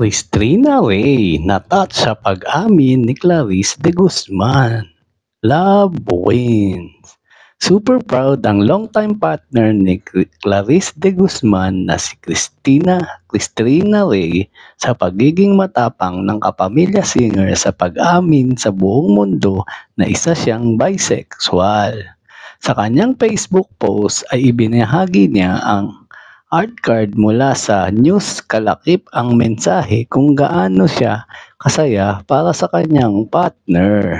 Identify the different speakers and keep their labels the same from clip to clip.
Speaker 1: Christina Rey na-touch sa pag-amin ni Clarice de Guzman. Love wins. Super proud ang longtime partner ni Clarice de Guzman na si Christina Rey sa pagiging matapang ng kapamilya singer sa pag-amin sa buong mundo na isa siyang bisexual. Sa kanyang Facebook post ay ibinahagi niya ang art card mula sa news kalakip ang mensahe kung gaano siya kasaya para sa kanyang partner.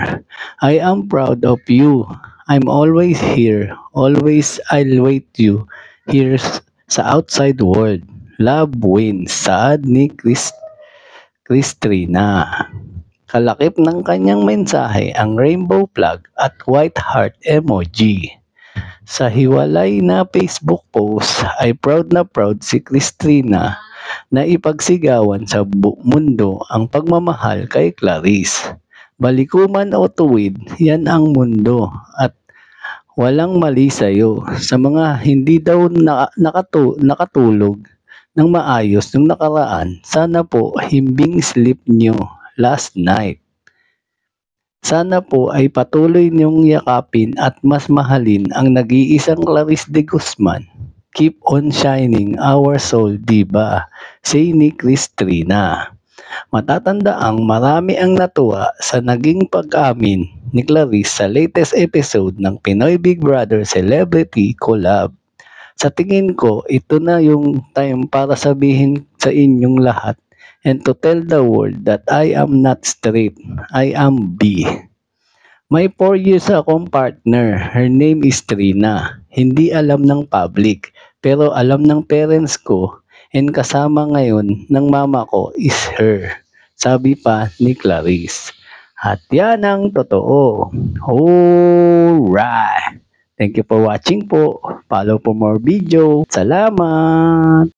Speaker 1: I am proud of you. I'm always here. Always I'll wait you here sa outside world. Love wins. Saad ni Christina. Kalakip ng kanyang mensahe ang rainbow flag at white heart emoji. Sa hiwalay na Facebook post ay proud na proud si Christina na ipagsigawan sa mundo ang pagmamahal kay Clarice. Balikuman o tuwid, yan ang mundo at walang mali sa'yo. Sa mga hindi daw nakatulog ng maayos nung nakaraan, sana po himbing sleep nyo last night. Sana po ay patuloy niyong yakapin at mas mahalin ang nag-iisang Clarice de Guzman. Keep on shining our soul, diba? Say ni Christina. Matatandaang marami ang natuwa sa naging pag-amin ni Clarice sa latest episode ng Pinoy Big Brother Celebrity Collab. Sa tingin ko, ito na yung time para sabihin sa inyong lahat and to tell the world that I am not straight, I am bi. May 4 years akong partner, her name is Trina. Hindi alam ng public, pero alam ng parents ko and kasama ngayon ng mama ko is her. Sabi pa ni Clarice. At yan ang totoo. Alright! Thank you for watching po. Follow for more video. Salamat!